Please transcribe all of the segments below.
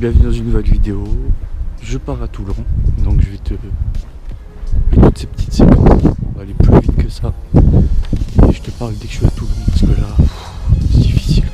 bienvenue dans une nouvelle vidéo. Je pars à Toulon, donc je vais te mettre toutes ces petites séquences. On va aller plus vite que ça. Et je te parle dès que je suis à Toulon, parce que là, c'est difficile.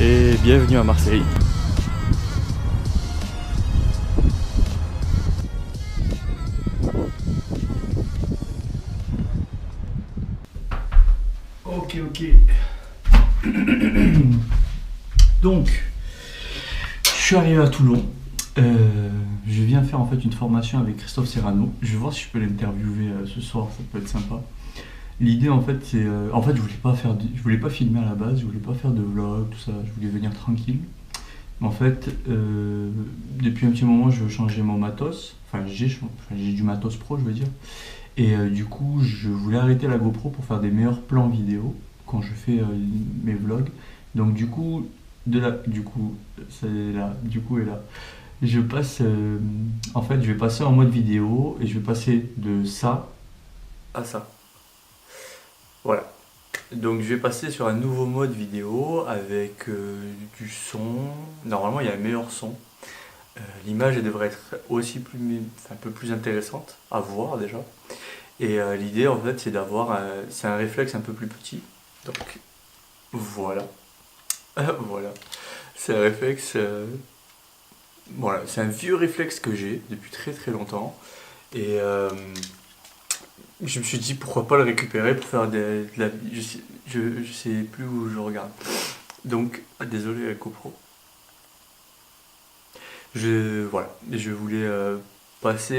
Et bienvenue à Marseille. Ok. Donc, je suis arrivé à Toulon. Je viens faire en fait une formation avec Christophe Serrano. Je vais voir si je peux l'interviewer ce soir, ça peut être sympa. L'idée en fait c'est, je voulais pas filmer à la base, je voulais pas faire de vlog, tout ça, je voulais venir tranquille. Mais en fait, depuis un petit moment, je veux changer mon matos. Enfin, j'ai du matos pro, je veux dire. Et du coup, je voulais arrêter la GoPro pour faire des meilleurs plans vidéo quand je fais mes vlogs. Donc du coup, je passe, en fait, je vais passer en mode vidéo et je vais passer de ça à ça. Voilà. Donc je vais passer sur un nouveau mode vidéo avec du son. Normalement, il y a un meilleur son. L'image elle devrait être aussi un peu plus intéressante à voir déjà. Et l'idée en fait c'est d'avoir c'est un réflexe un peu plus petit. Donc voilà. Voilà. C'est un réflexe. Voilà, c'est un vieux réflexe que j'ai depuis très très longtemps. Et je me suis dit pourquoi pas le récupérer pour faire de la. Je sais plus où je regarde. Donc désolé la GoPro. Voilà, je voulais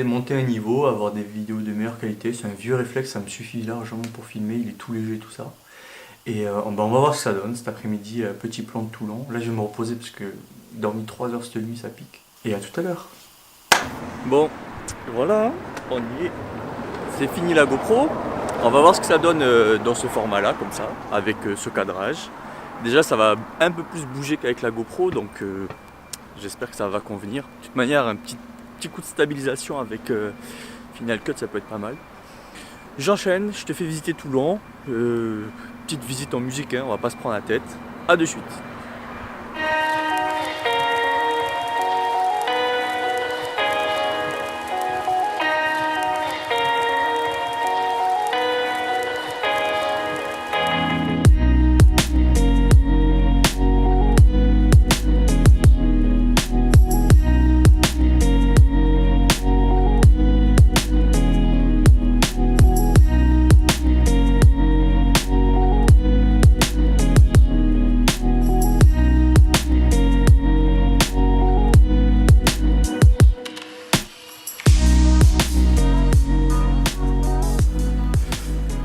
monter un niveau, avoir des vidéos de meilleure qualité. C'est un vieux réflexe, ça me suffit largement pour filmer, il est tout léger tout ça. Et on va voir ce que ça donne cet après-midi, petit plan de Toulon. Là je vais me reposer parce que dormi 3 heures cette nuit ça pique. Et à tout à l'heure. Bon, voilà, on y est. C'est fini la GoPro. On va voir ce que ça donne dans ce format là, comme ça, avec ce cadrage. Déjà ça va un peu plus bouger qu'avec la GoPro, donc j'espère que ça va convenir. De toute manière, un petit coup de stabilisation avec Final Cut, ça peut être pas mal. J'enchaîne, je te fais visiter Toulon. Petite visite en musique, hein, on va pas se prendre la tête. A de suite.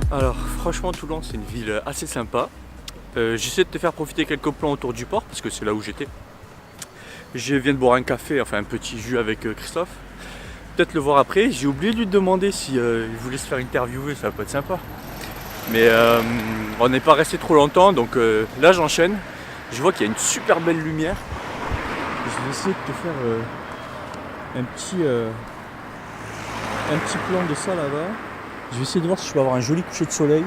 Alors franchement Toulon c'est une ville assez sympa. J'essaie de te faire profiter quelques plans autour du port parce que c'est là où j'étais. Je viens de boire un café, enfin un petit jus avec Christophe. Peut-être le voir après. J'ai oublié de lui demander si il voulait se faire interviewer, ça peut être sympa. Mais on n'est pas resté trop longtemps donc là j'enchaîne. Je vois qu'il y a une super belle lumière. Je vais essayer de te faire un petit plan de ça là-bas. Je vais essayer de voir si je peux avoir un joli coucher de soleil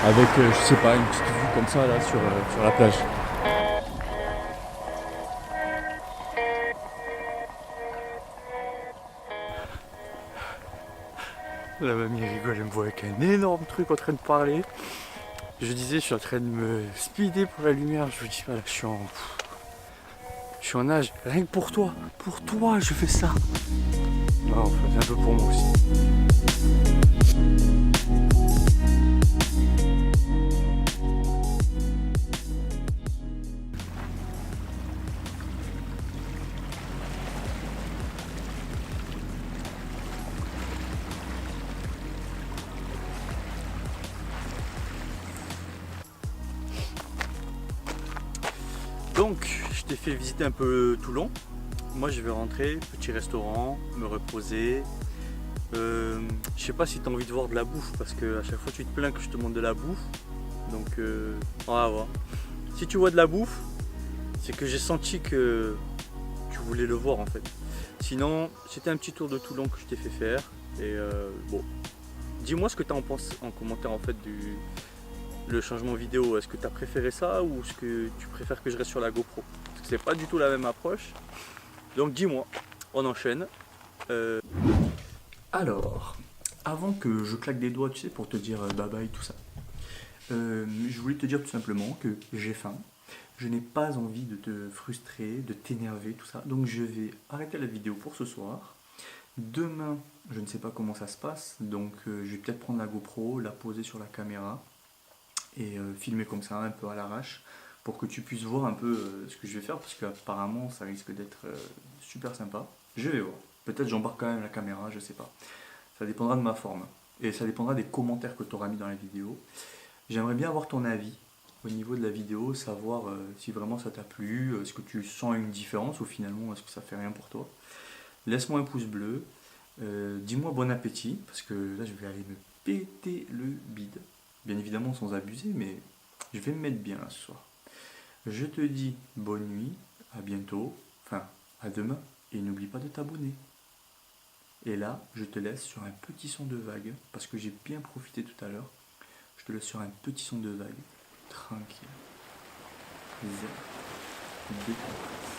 avec, je sais pas, une petite vue comme ça là sur la plage. La mamie rigole, elle me voit avec un énorme truc en train de parler. Je disais, je suis en train de me speeder pour la lumière. Je vous dis pas, là, je suis en nage. Rien que pour toi, je fais ça. Non, enfin, c'est un peu pour moi aussi. Donc, je t'ai fait visiter un peu Toulon. Moi, je vais rentrer, petit restaurant, me reposer, Je sais pas si tu as envie de voir de la bouffe, parce que à chaque fois tu te plains que je te montre de la bouffe. Donc on va voir. Si tu vois de la bouffe, c'est que j'ai senti que tu voulais le voir en fait. Sinon, c'était un petit tour de Toulon que je t'ai fait faire. Et bon, dis-moi ce que tu en penses en commentaire en fait du le changement vidéo. Est-ce que tu as préféré ça ou est-ce que tu préfères que je reste sur la GoPro? Parce que c'est pas du tout la même approche. Donc dis-moi, on enchaîne. Alors, avant que je claque des doigts, tu sais, pour te dire bye bye, tout ça, je voulais te dire tout simplement que j'ai faim. Je n'ai pas envie de te frustrer, de t'énerver, tout ça. Donc je vais arrêter la vidéo pour ce soir. Demain, je ne sais pas comment ça se passe, donc je vais peut-être prendre la GoPro, la poser sur la caméra et filmer comme ça un peu à l'arrache pour que tu puisses voir un peu ce que je vais faire parce qu'apparemment ça risque d'être super sympa. Je vais voir. Peut-être j'embarque quand même la caméra, je sais pas. Ça dépendra de ma forme et ça dépendra des commentaires que tu auras mis dans la vidéo. J'aimerais bien avoir ton avis au niveau de la vidéo, savoir si vraiment ça t'a plu, est-ce que tu sens une différence ou finalement est-ce que ça fait rien pour toi. Laisse-moi un pouce bleu, dis-moi bon appétit, parce que là je vais aller me péter le bide. Bien évidemment sans abuser, mais je vais me mettre bien là ce soir. Je te dis bonne nuit, à bientôt, enfin à demain, et n'oublie pas de t'abonner. Et là, je te laisse sur un petit son de vague, parce que j'ai bien profité tout à l'heure. Je te laisse sur un petit son de vague, tranquille, zen, détente.